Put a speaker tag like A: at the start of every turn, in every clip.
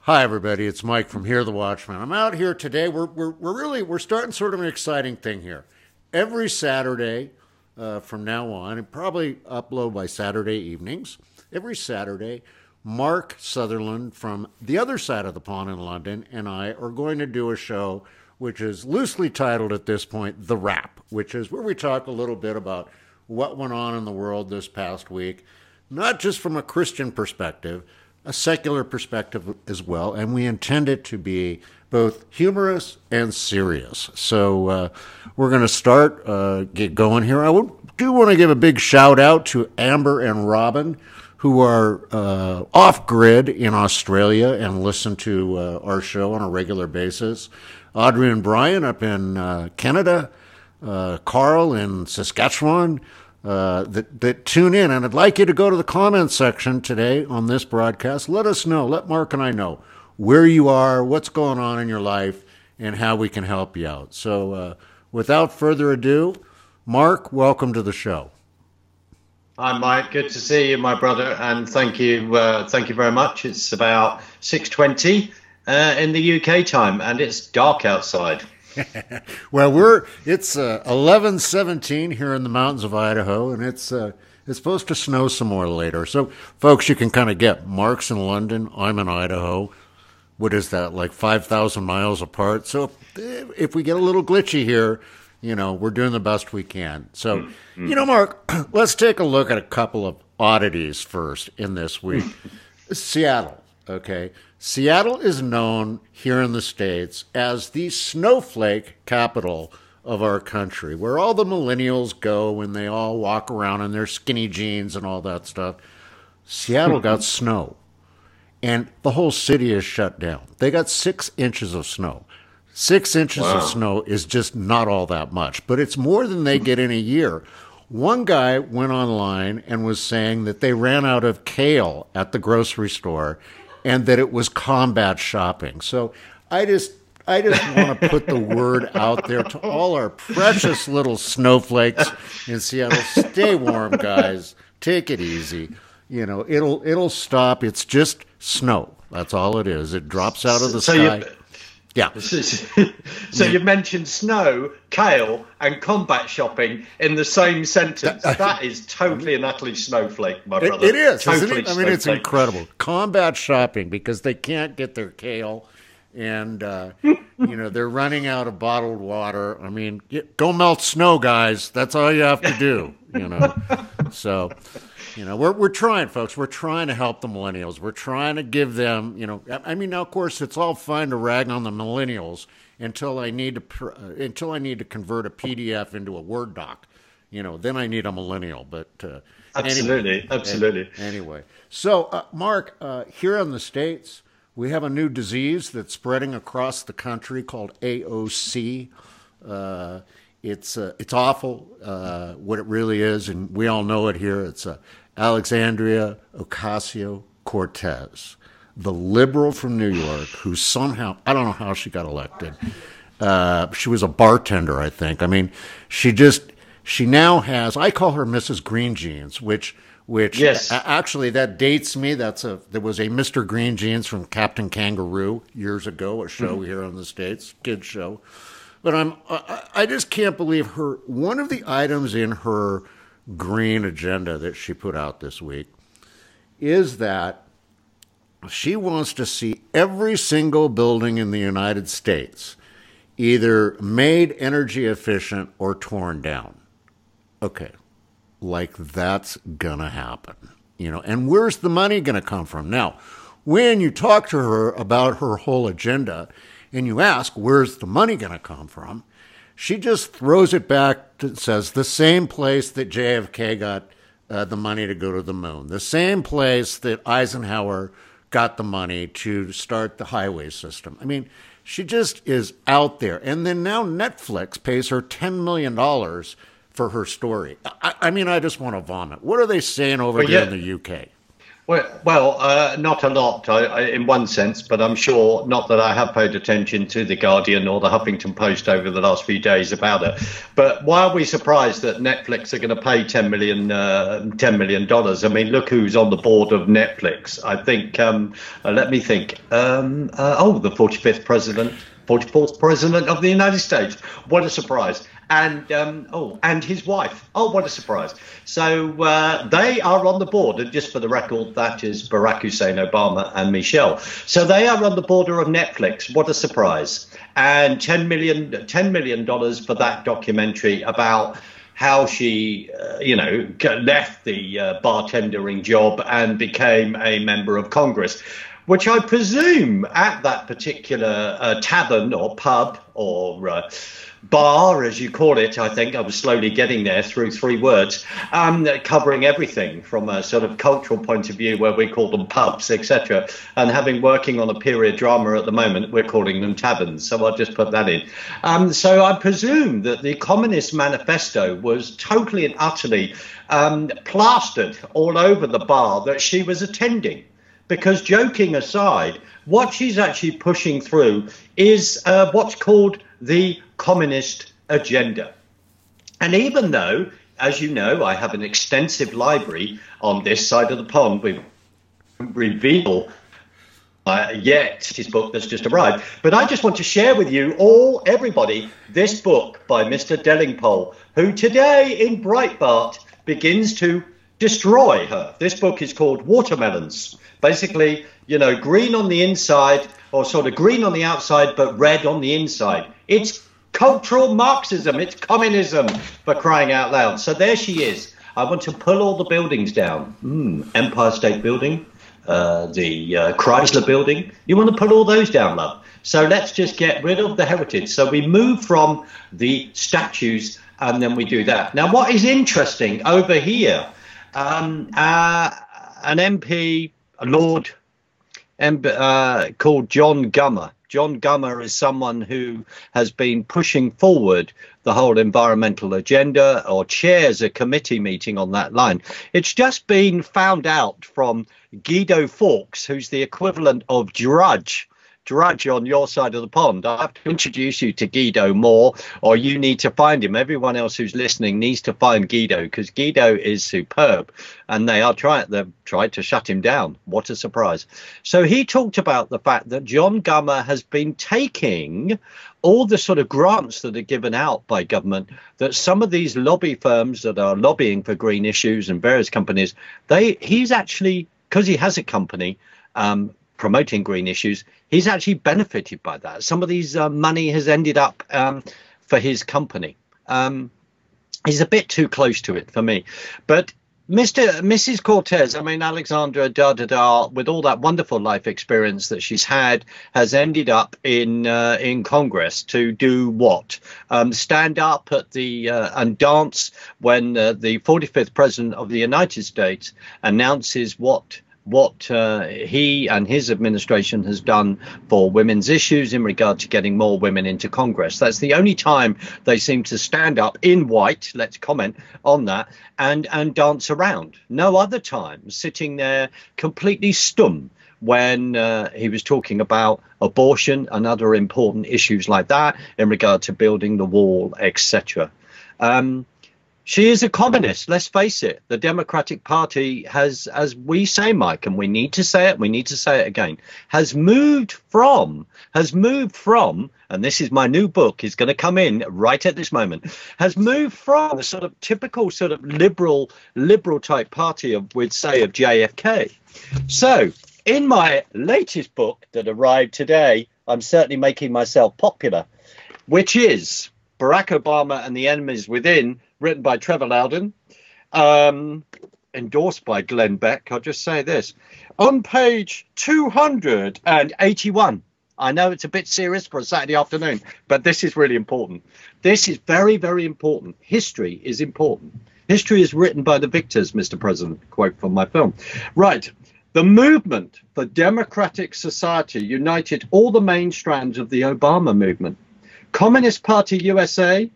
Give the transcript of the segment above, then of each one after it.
A: Hi everybody, it's Mike from Here the Watchman. I'm out here today. We're starting sort of an exciting thing here. Every Saturday from now on, and probably upload by Saturday evenings. Every Saturday, Mark Sutherland from the other side of the pond in London and I are going to do a show which is loosely titled at this point The Wrap, which is where we talk a little bit about what went on in the world this past week, not just from a Christian perspective, a secular perspective as well, and we intend it to be both humorous and serious. So we're going to get going here. Do want to give a big shout out to Amber and Robin, who are off grid in Australia and listen to our show on a regular basis. Audrey and Brian up in Canada, Carl in Saskatchewan, that tune in. And I'd like you to go to the comments section today on this broadcast. Let us know, let Mark and I know where you are, what's going on in your life, and how we can help you out. So without further ado, Mark, welcome to the show.
B: Hi, Mike. Good to see you, my brother, and thank you very much. It's about 6:20 in the UK time, and it's dark outside.
A: Well, it's 11:17 here in the mountains of Idaho, and it's supposed to snow some more later. So, folks, you can kind of get Mark's in London, I'm in Idaho. What is that, like 5,000 miles apart? So if we get a little glitchy here, we're doing the best we can. So, Mark, let's take a look at a couple of oddities first in this week. Seattle, okay? Seattle is known here in the States as the snowflake capital of our country, where all the millennials go when they all walk around in their skinny jeans and all that stuff. Seattle got snow, and the whole city is shut down. They got 6 inches of snow. 6 inches of snow is just not all that much, but it's more than they get in a year. One guy went online and was saying that they ran out of kale at the grocery store and that it was combat shopping. So I just want to put the word out there to all our precious little snowflakes in Seattle. Stay warm, guys. Take it easy. It'll stop. It's just snow. That's all it is. It drops out of the sky. Yeah.
B: So you mentioned snow, kale, and combat shopping in the same sentence. That is totally and utterly snowflake, my brother.
A: It is,
B: totally,
A: isn't it? I mean, it's incredible. Combat shopping because they can't get their kale, and they're running out of bottled water. I mean, go melt snow, guys. That's all you have to do. So. We're trying, folks. We're trying to help the millennials. We're trying to give them, now, of course, it's all fine to rag on the millennials until I need to convert a PDF into a Word doc. Then I need a millennial. But
B: absolutely.
A: Anyway, so Mark, here in the States, we have a new disease that's spreading across the country called AOC. It's awful, what it really is, and we all know it here. It's Alexandria Ocasio-Cortez, the liberal from New York, who somehow, I don't know how she got elected. She was a bartender, I think. I mean, she now has, I call her Mrs. Green Jeans, which
B: yes.
A: Actually that dates me. There was a Mr. Green Jeans from Captain Kangaroo years ago, a show here in the States, kids show. But I just can't believe one of the items in her green agenda that she put out this week is that she wants to see every single building in the United States either made energy efficient or torn down. Okay, like that's gonna happen, and where's the money gonna come from? Now, when you talk to her about her whole agenda, and you ask, where's the money going to come from? She just throws it back and says, the same place that JFK got the money to go to the moon, the same place that Eisenhower got the money to start the highway system. I mean, she just is out there. And then now Netflix pays her $10 million for her story. I mean, I just want to vomit. What are they saying over there in the UK?
B: Not a lot in one sense, but I'm sure not that I have paid attention to The Guardian or the Huffington Post over the last few days about it. But why are we surprised that Netflix are going to pay $10 million? I mean, look who's on the board of Netflix. I think, let me think. The 45th president. 44th president of the United States. What a surprise. And and his wife. Oh, what a surprise. So they are on the board. And just for the record, that is Barack Hussein Obama and Michelle. So they are on the border of Netflix. What a surprise. And $10 million for that documentary about how she, left the bartendering job and became a member of Congress, which I presume at that particular tavern or pub or bar, as you call it, I think I was slowly getting there through 3 words, covering everything from a sort of cultural point of view where we call them pubs, etc. And having working on a period drama at the moment, we're calling them taverns. So I'll just put that in. So I presume that the Communist Manifesto was totally and utterly plastered all over the bar that she was attending. Because joking aside, what she's actually pushing through is what's called the communist agenda. And even though, as you know, I have an extensive library on this side of the pond, we reveal yet his book that's just arrived. But I just want to share with you everybody, this book by Mr. Dellingpole, who today in Breitbart begins to destroy her. This book is called Watermelons. Basically, green on the inside, or sort of green on the outside, but red on the inside. It's cultural Marxism. It's communism, for crying out loud. So there she is. I want to pull all the buildings down. Empire State Building, the Chrysler Building. You want to pull all those down, love. So let's just get rid of the heritage. So we move from the statues, and then we do that. Now, what is interesting over here, an MP, a Lord called John Gummer. John Gummer is someone who has been pushing forward the whole environmental agenda, or chairs a committee meeting on that line. It's just been found out from Guido Fawkes, who's the equivalent of Drudge on your side of the pond. I have to introduce you to Guido more, or you need to find him. Everyone else who's listening needs to find Guido, because Guido is superb, and they've tried to shut him down. What a surprise. So he talked about the fact that John Gummer has been taking all the sort of grants that are given out by government, that some of these lobby firms that are lobbying for green issues and various companies, he's actually, because he has a company promoting green issues, he's actually benefited by that. Some of these money has ended up for his company. He's a bit too close to it for me. But Mrs. Cortez, I mean, Alexandra with all that wonderful life experience that she's had, has ended up in Congress to do what? Stand up at the and dance when the 45th president of the United States announces what he and his administration has done for women's issues in regard to getting more women into Congress. That's the only time they seem to stand up in white, let's comment on that, and dance around. No other time sitting there completely stum when he was talking about abortion and other important issues like that in regard to building the wall, etc. She is a communist, let's face it. The Democratic Party has, as we say, Mike, and we need to say it again, has moved from, and this is my new book, is going to come in right at this moment, has moved from the sort of typical sort of liberal type party of JFK. So in my latest book that arrived today, I'm certainly making myself popular, which is Barack Obama and the Enemies Within, written by Trevor Loudon, endorsed by Glenn Beck. I'll just say this. On page 281, I know it's a bit serious for a Saturday afternoon, but this is really important. This is very, very important. History is important. History is written by the victors, Mr. President, quote from my film. Right. The movement for democratic society united all the main strands of the Obama movement. Communist Party USA,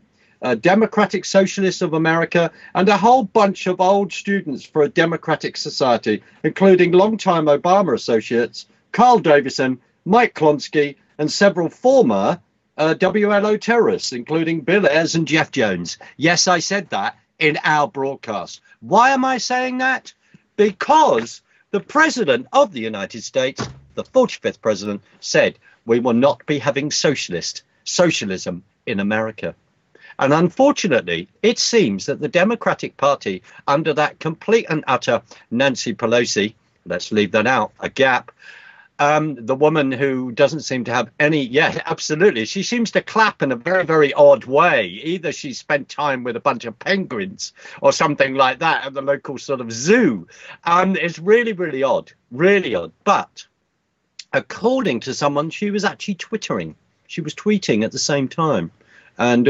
B: Democratic Socialists of America, and a whole bunch of old students for a democratic society, including longtime Obama associates Carl Davison, Mike Klonsky, and several former WLO terrorists, including Bill Ayers and Jeff Jones. Yes, I said that in our broadcast. Why am I saying that? Because the President of the United States, the 45th President, said we will not be having socialism in America. And unfortunately, it seems that the Democratic Party, under that complete and utter Nancy Pelosi, let's leave that out, a gap, the woman who doesn't seem to have any, yeah, absolutely. She seems to clap in a very, very odd way. Either she spent time with a bunch of penguins or something like that at the local sort of zoo. It's really, really odd, really odd. But according to someone, she was actually twittering. She was tweeting at the same time and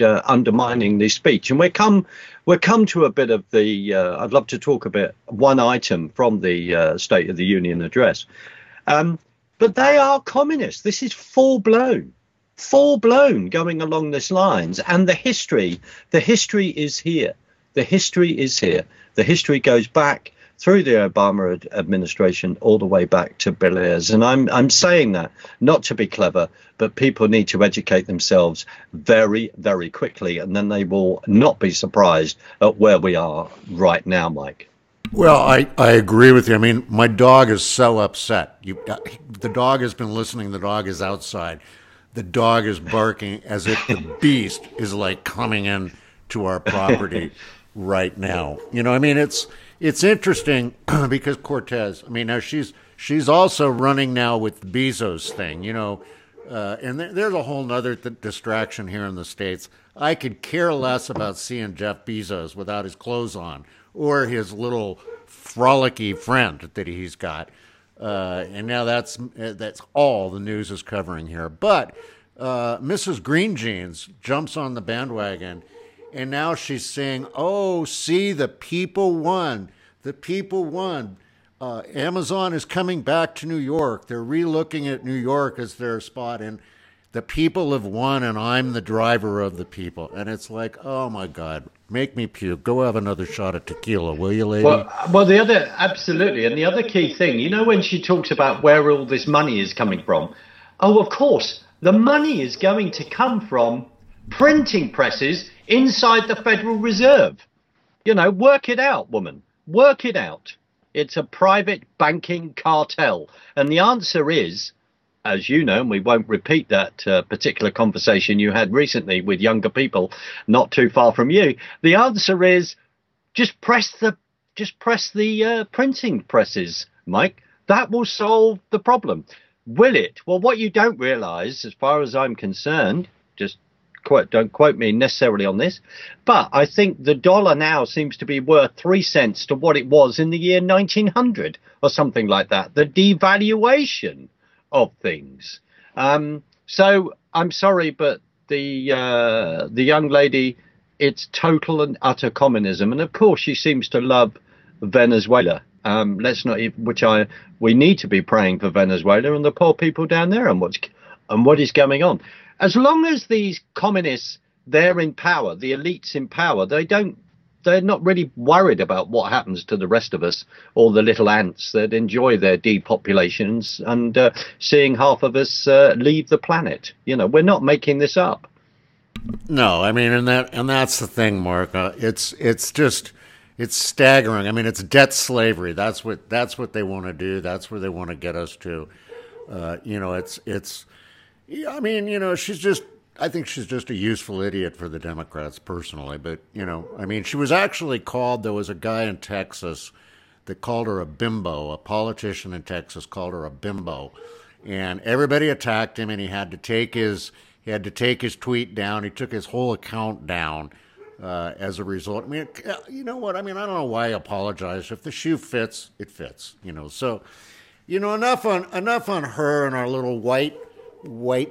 B: undermining the speech. And we'll come to a bit of the, I'd love to talk a bit, one item from the State of the Union address. But they are communists. This is full blown going along this lines. And the history is here. The history is here. The history goes back through the Obama administration all the way back to Bill Ayers. And I'm saying that not to be clever, but people need to educate themselves very, very quickly, and then they will not be surprised at where we are right now, Mike.
A: Well, I agree with you. I mean, my dog is so upset. The dog has been listening. The dog is outside. The dog is barking as if the beast is like coming in to our property right now. You know, I mean, it's interesting because Cortez, I mean, now she's also running now with the Bezos thing, you know, and there's a whole nother distraction here in the States. I could care less about seeing Jeff Bezos without his clothes on or his little frolicky friend that he's got. And now that's all the news is covering here. But Mrs. Green Jeans jumps on the bandwagon. And now she's saying, oh, see, the people won. The people won. Amazon is coming back to New York. They're relooking at New York as their spot. And the people have won, and I'm the driver of the people. And it's like, oh, my God, make me puke. Go have another shot of tequila, will you, lady?
B: Well, the other, absolutely. And the other key thing, you know, when she talks about where all this money is coming from, oh, of course, the money is going to come from printing presses inside the Federal Reserve. You know, work it out, woman. Work it out. It's a private banking cartel. And the answer is, as you know, and we won't repeat that particular conversation you had recently with younger people not too far from you. The answer is just press the printing presses, Mike. That will solve the problem. Will it? Well, what you don't realize, as far as I'm concerned, don't quote me necessarily on this, but I think the dollar now seems to be worth 3 cents to what it was in the year 1900 or something like that. The devaluation of things. So I'm sorry, but the young lady, it's total and utter communism. And of course, she seems to love Venezuela. We need to be praying for Venezuela and the poor people down there and what is going on. As long as these communists, they're in power, the elites in power, they're not really worried about what happens to the rest of us, all the little ants that enjoy their depopulations and seeing half of us leave the planet. You know, we're not making this up.
A: No, I mean, and that's the thing, Mark. It's staggering. I mean, it's debt slavery. That's what they want to do. That's where they want to get us to. I mean, you know, I think she's just a useful idiot for the Democrats personally. But, you know, I mean, she was actually called, there was a guy in Texas that called her a bimbo. A politician in Texas called her a bimbo. And everybody attacked him, and he had to take his tweet down. He took his whole account down as a result. I mean, you know what? I mean, I don't know why I apologize. If the shoe fits, it fits, you know. So, you know, enough on her and our little white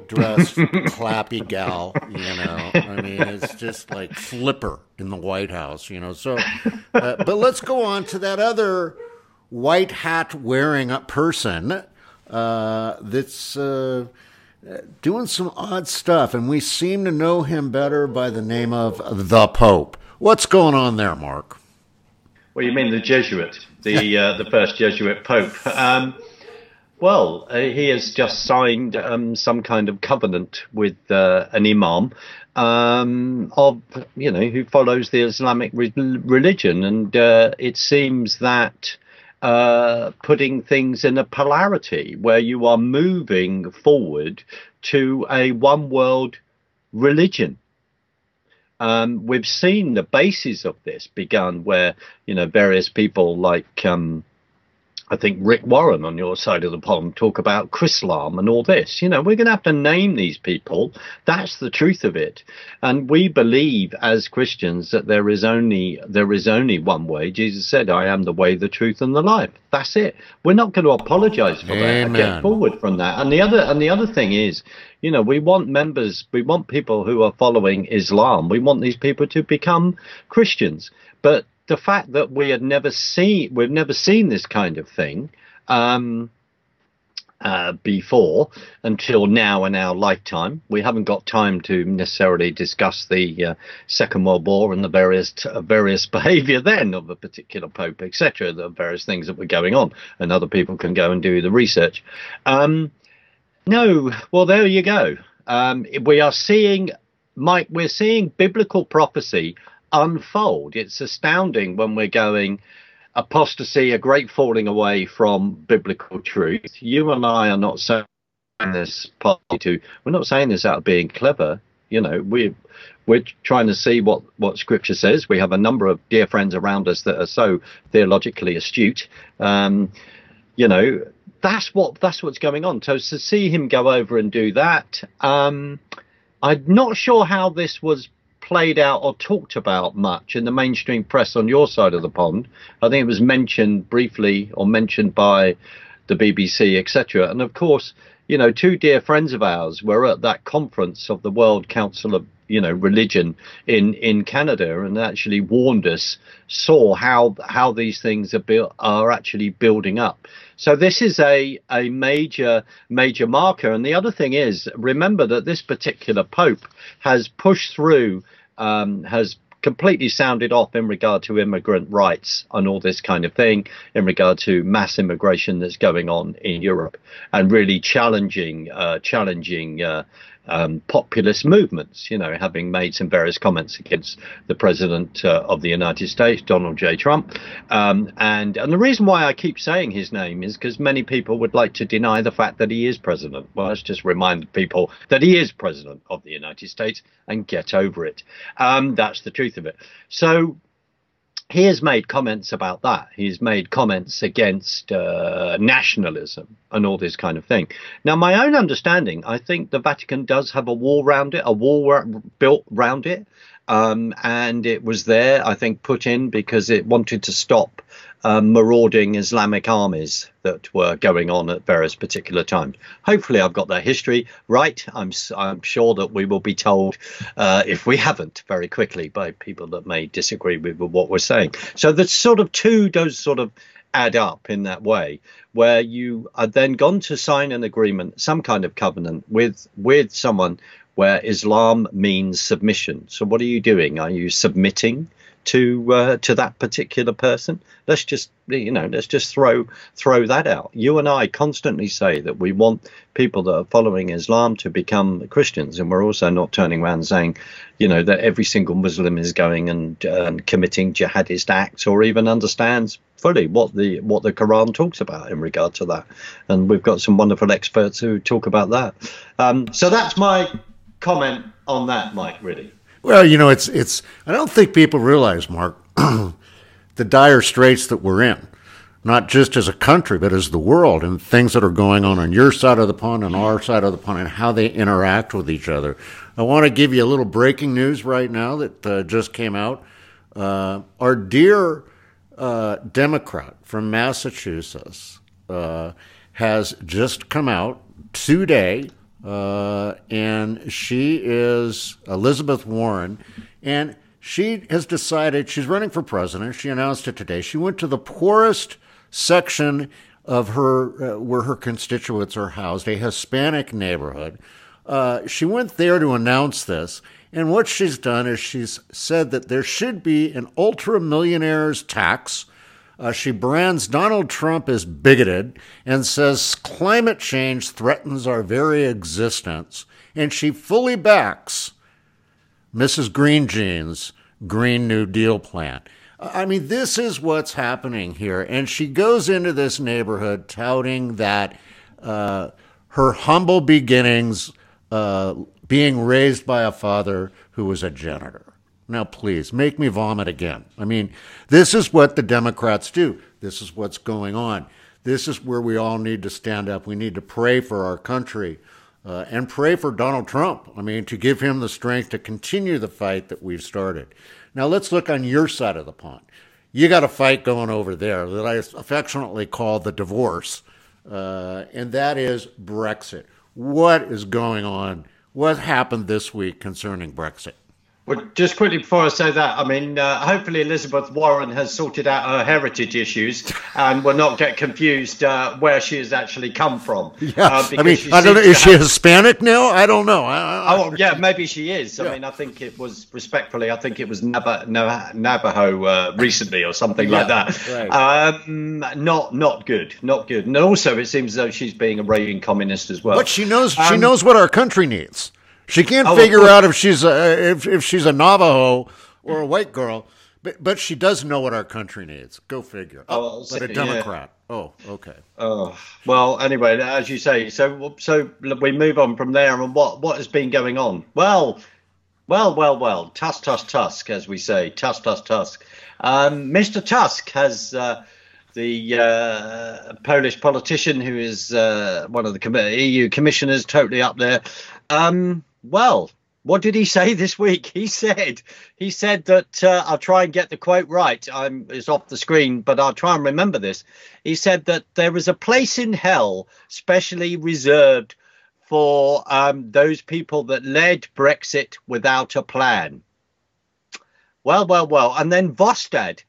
A: dress clappy gal, you know. I mean, it's just like Flipper in the White House, you know. So, but let's go on to that other white hat wearing person that's doing some odd stuff, and we seem to know him better by the name of the Pope. What's going on there, Mark?
B: Well, you mean the Jesuit, the first Jesuit Pope? Well, he has just signed some kind of covenant with an imam who follows the Islamic religion, and it seems that putting things in a polarity where you are moving forward to a one world religion. We've seen the basis of this begun where, various people like, I think Rick Warren on your side of the pond talk about Chrislam and all this. We're going to have to name these people. That's the truth of it. And we believe as Christians that there is only one way. Jesus said, I am the way, the truth, and the life. That's it. We're not going to apologize for that and get forward from that. And the other thing is, we want people who are following Islam. We want these people to become Christians. But the fact that we've never seen this kind of thing before until now in our lifetime. We haven't got time to necessarily discuss the Second World War and the various behaviour then of a particular pope, etc. The various things that were going on, and other people can go and do the research. No, well, there you go. We are seeing, Mike, we're seeing biblical prophecy unfold. It's astounding when we're going apostasy, a great falling away from biblical truth. You and I are not saying this we're not saying this out of being clever. We're trying to see what Scripture says. We have a number of dear friends around us that are so theologically astute. That's what's going on. So to see him go over and do that, I'm not sure how this was played out or talked about much in the mainstream press on your side of the pond. I think it was mentioned briefly or mentioned by the BBC, etc. And of course, two dear friends of ours were at that conference of the World Council of Religion in Canada, and actually warned us, saw how these things are actually building up. So this is a major marker. And the other thing is, remember that this particular Pope has pushed through, has completely sounded off in regard to immigrant rights and all this kind of thing, in regard to mass immigration that's going on in Europe, and really challenging populist movements, having made some various comments against the president of the United States, Donald J. Trump. And the reason why I keep saying his name is because many people would like to deny the fact that he is president. Well, let's just remind people that he is president of the United States and get over it. That's the truth of it. So he has made comments about that. He's made comments against nationalism and all this kind of thing. Now, my own understanding, I think the Vatican does have a wall around it, a wall built around it. And it was there, I think, put in because it wanted to stop marauding Islamic armies that were going on at various particular times. Hopefully I've got that history right. I'm sure that we will be told, if we haven't, very quickly by people that may disagree with what we're saying. So the sort of two does sort of add up in that way, where you are then gone to sign an agreement, some kind of covenant with someone where Islam means submission. So what are you doing? Are you submitting to that particular person? Let's just throw that out. You and I constantly say that we want people that are following Islam to become Christians, and we're also not turning around saying, that every single Muslim is going and committing jihadist acts, or even understands fully what the Quran talks about in regard to that. And we've got some wonderful experts who talk about that. So that's my comment on that, Mike, really.
A: Well, it's I don't think people realize, Mark, the dire straits that we're in, not just as a country, but as the world, and things that are going on your side of the pond and our side of the pond, and how they interact with each other. I want to give you a little breaking news right now that just came out. Our dear Democrat from Massachusetts has just come out today. And she is Elizabeth Warren, and she has decided she's running for president. She announced it today. She went to the poorest section of her where her constituents are housed, a Hispanic neighborhood. She went there to announce this, and what she's done is she's said that there should be an ultra-millionaires tax. She brands Donald Trump as bigoted and says climate change threatens our very existence. And she fully backs Mrs. Green Jean's Green New Deal plan. I mean, this is what's happening here. And she goes into this neighborhood touting that her humble beginnings being raised by a father who was a janitor. Now, please, make me vomit again. I mean, this is what the Democrats do. This is what's going on. This is where we all need to stand up. We need to pray for our country and pray for Donald Trump. I mean, to give him the strength to continue the fight that we've started. Now, let's look on your side of the pond. You got a fight going over there that I affectionately call the divorce, and that is Brexit. What is going on? What happened this week concerning Brexit?
B: Well, just quickly before I say that, I mean, hopefully Elizabeth Warren has sorted out her heritage issues and will not get confused where she has actually come from.
A: Yeah, I mean, I don't know. Is she Hispanic now? I don't know.
B: Oh, yeah, maybe she is. I mean, I think it was, respectfully, I think it was Navajo recently or something like that. Right. Not good, not good. And also, it seems as though she's being a raving communist as well.
A: But she knows what our country needs. She can't figure out if she's a Navajo or a white girl, but she does know what our country needs. Go figure. But a Democrat. Yeah. Oh, okay.
B: Well, anyway, as you say, so we move on from there. And what has been going on? Well. Tusk, as we say. Tusk. Mr. Tusk has the Polish politician who is one of the EU commissioners, totally up there. Well, what did he say this week? He said that I'll try and get the quote right. It's off the screen, but I'll try and remember this. He said that there is a place in hell specially reserved for those people that led Brexit without a plan. Well. And then Vostad,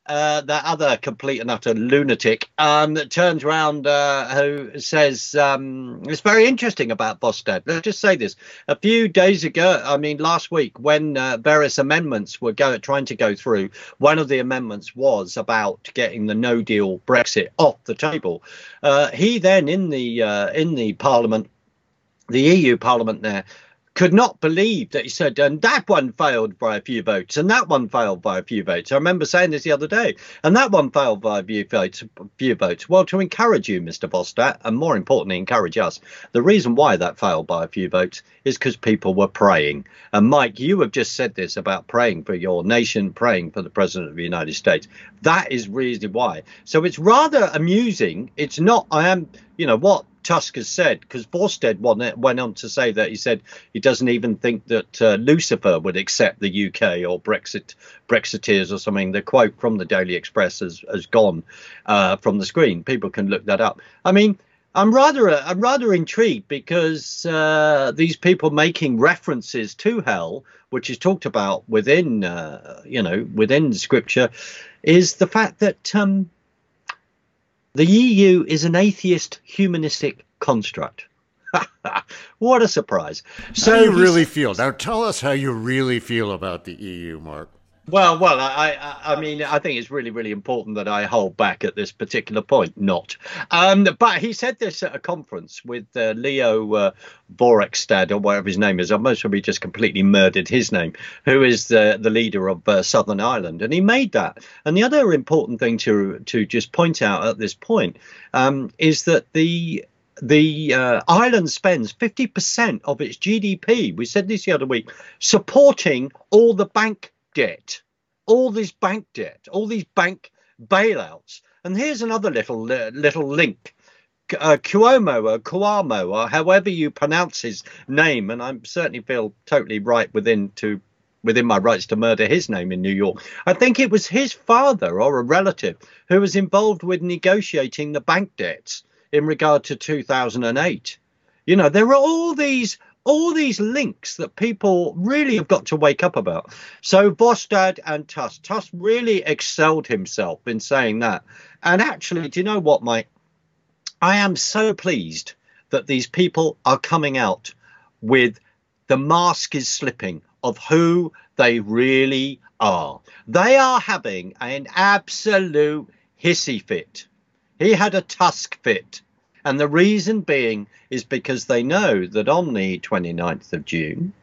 B: that other complete and utter lunatic, that turns around, who says, it's very interesting about Vostad. Let's just say this. A few days ago, I mean, last week, when various amendments were trying to go through, one of the amendments was about getting the no deal Brexit off the table. He then in the Parliament, the EU Parliament there, could not believe that he said, and that one failed by a few votes, and that one failed by a few votes. I remember saying this the other day, and that one failed by a few votes. Well, to encourage you, Mr. Vostat, and more importantly, encourage us, the reason why that failed by a few votes is because people were praying. And Mike, you have just said this about praying for your nation, praying for the President of the United States. That is really why. So it's rather amusing. It's not, what Tusk has said, because Forsted went on to say that he said he doesn't even think that Lucifer would accept the UK or Brexiteers or something. The quote from the Daily Express has gone from the screen. People can look that up. I mean, I'm rather intrigued because these people making references to hell, which is talked about within Scripture, is the fact that the EU is an atheist humanistic construct. What a surprise.
A: So how do you really feel? Now tell us how you really feel about the EU, Mark.
B: Well, I mean, I think it's really, really important that I hold back at this particular point. But he said this at a conference with Leo Borekstad, or whatever his name is. I most probably just completely murdered his name, who is the leader of Southern Ireland. And he made that. And the other important thing to just point out at this point is that the Ireland spends 50% of its GDP, we said this the other week, supporting all the bank debt, all this bank debt, all these bank bailouts. And here's another little link. Cuomo, or however you pronounce his name, and I certainly feel totally right within my rights to murder his name in New York. I think it was his father or a relative who was involved with negotiating the bank debts in regard to 2008. There are all these all these links that people really have got to wake up about. So Vostad and Tusk really excelled himself in saying that. And actually, do you know what, Mike? I am so pleased that these people are coming out with the mask is slipping of who they really are. They are having an absolute hissy fit. He had a Tusk fit. And the reason being is because they know that on the 29th of June,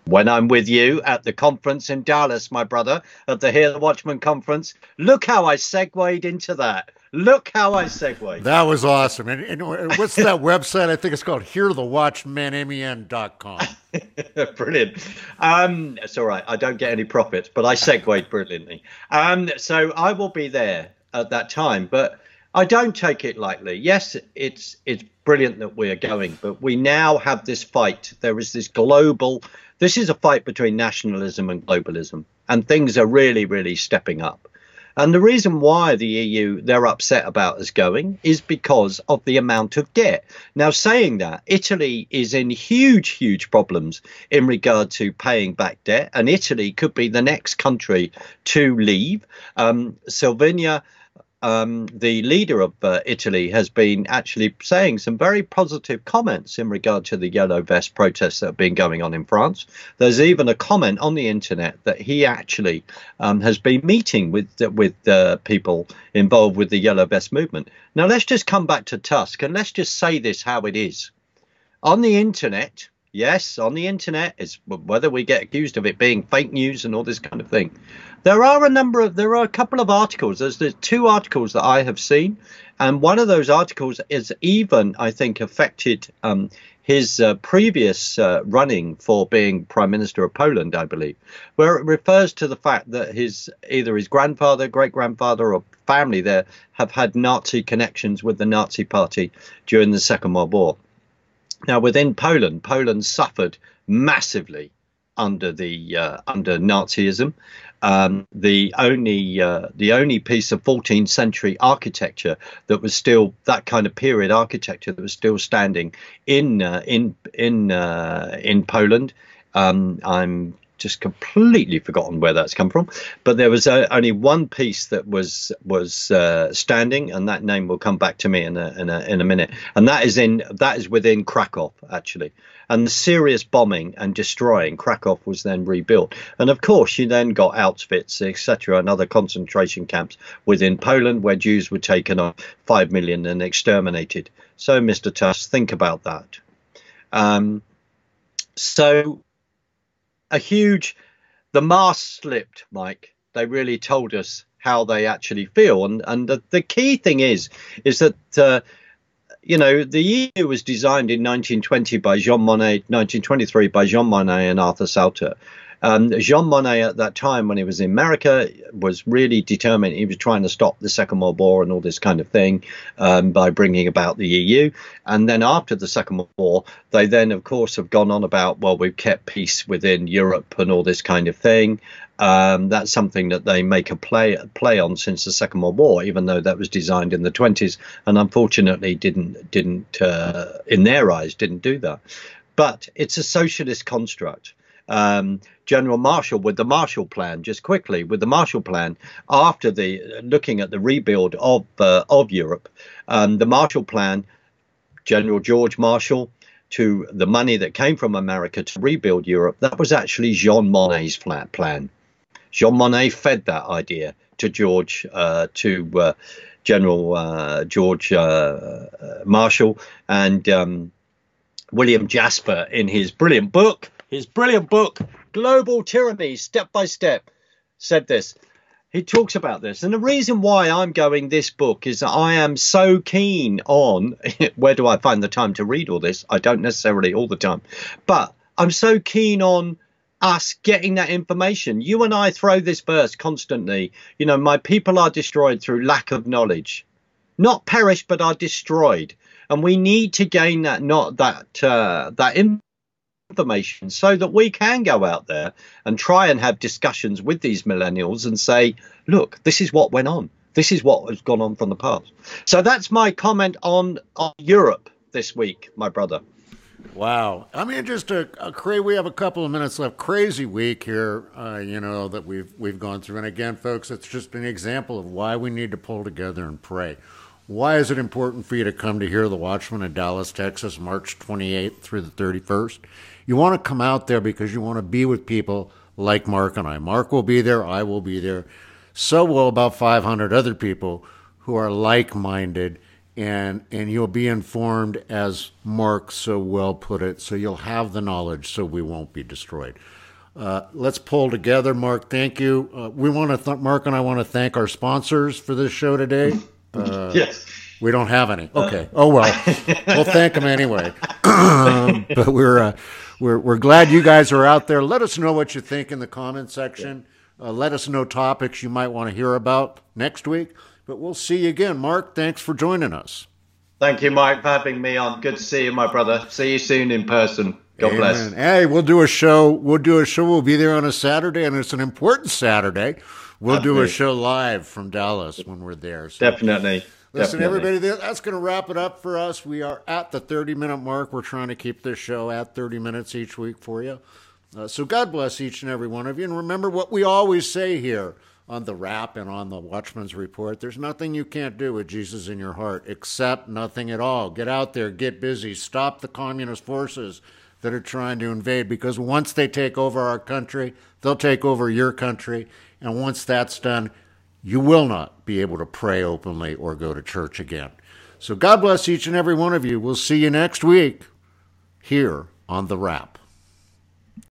B: when I'm with you at the conference in Dallas, my brother, at the Hear the Watchman conference, look how I segued into that. Look how I segued.
A: That was awesome. And what's that website? I think it's called hearthewatchmenmen.com.
B: Brilliant. It's all right. I don't get any profits, but I segued brilliantly. So I will be there at that time, but I don't take it lightly. Yes, it's brilliant that we are going, but we now have this fight. There is this global, this is a fight between nationalism and globalism, and things are really, really stepping up. And the reason why the EU, they're upset about us going is because of the amount of debt. Now, saying that, Italy is in huge, huge problems in regard to paying back debt, and Italy could be the next country to leave. Salvini, the leader of Italy, has been actually saying some very positive comments in regard to the yellow vest protests that have been going on in France. There's even a comment on the internet that he actually has been meeting with people involved with the yellow vest movement. Now, let's just come back to Tusk and let's just say this how it is. On the internet, yes, on the internet, is whether we get accused of it being fake news and all this kind of thing. There are a couple of articles. There's 2 articles that I have seen, and one of those articles is even, I think, affected his previous running for being Prime Minister of Poland, I believe, where it refers to the fact that either his grandfather, great-grandfather, or family there have had Nazi connections with the Nazi Party during the Second World War. Now, within Poland, Poland suffered massively under Nazism. The only piece of 14th century architecture that was still that kind of period architecture that was still standing in Poland. I'm just completely forgotten where that's come from, but there was only one piece that was standing, and that name will come back to me in a minute. And that is within Krakow, actually. And the serious bombing and destroying Krakow was then rebuilt. And of course, you then got Auschwitz, etc., and other concentration camps within Poland where Jews were taken off, 5 million, and exterminated. So, Mr. Tusk, think about that. The mask slipped, Mike. They really told us how they actually feel. And the key thing is that, the EU was designed in 1920 by Jean Monnet, 1923 by Jean Monnet and Arthur Salter. Jean Monnet at that time, when he was in America, was really determined. He was trying to stop the Second World War and all this kind of thing by bringing about the EU. And then after the Second World War, they then, of course, have gone on about, well, we've kept peace within Europe and all this kind of thing. That's something that they make a play on since the Second World War, even though that was designed in the 20s and unfortunately didn't in their eyes, didn't do that. But it's a socialist construct. General Marshall, with the Marshall Plan, just quickly, with the Marshall Plan, after looking at the rebuild of Europe, the Marshall Plan, General George Marshall, to the money that came from America to rebuild Europe, that was actually Jean Monnet's plan. Jean Monnet fed that idea to General George Marshall, and William Jasper, in his brilliant book, Global Tyranny, Step by Step, said this. He talks about this. And the reason why I'm going this book is that I am so keen on, where do I find the time to read all this? I don't necessarily all the time, but I'm so keen on us getting that information. You and I throw this verse constantly. My people are destroyed through lack of knowledge, not perish, but are destroyed. And we need to gain that information so that we can go out there and try and have discussions with these millennials and say, look, this is what went on. This is what has gone on from the past. So that's my comment on Europe this week, my brother.
A: Wow. I mean, just we have a couple of minutes left. Crazy week here, that we've gone through. And again, folks, it's just an example of why we need to pull together and pray. Why is it important for you to come to hear the Watchmen in Dallas, Texas, March 28th through the 31st? You want to come out there because you want to be with people like Mark and I. Mark will be there. I will be there. So will about 500 other people who are like-minded, and you'll be informed, as Mark so well put it, so you'll have the knowledge so we won't be destroyed. Let's pull together. Mark, thank you. Mark and I want to thank our sponsors for this show today.
B: Yes.
A: We don't have any. Okay. Oh, well, we'll thank them anyway. But we're glad you guys are out there. Let us know what you think in the comment section. Let us know topics you might want to hear about next week. But we'll see you again. Mark, thanks for joining us.
B: Thank you, Mike, for having me on. Good to see you, my brother. See you soon in person. God
A: Amen.
B: bless.
A: Hey, we'll do a show. We'll be there on a Saturday, and it's an important Saturday. We'll do a show live from Dallas when we're there. So.
B: Definitely.
A: Listen, everybody, that's going to wrap it up for us. We are at the 30-minute mark. We're trying to keep this show at 30 minutes each week for you. So God bless each and every one of you. And remember what we always say here on the Wrap and on the Watchmen's Report. There's nothing you can't do with Jesus in your heart, except nothing at all. Get out there, get busy, stop the communist forces that are trying to invade, because once they take over our country, they'll take over your country. And once that's done, you will not be able to pray openly or go to church again. So God bless each and every one of you. We'll see you next week here on The Wrap.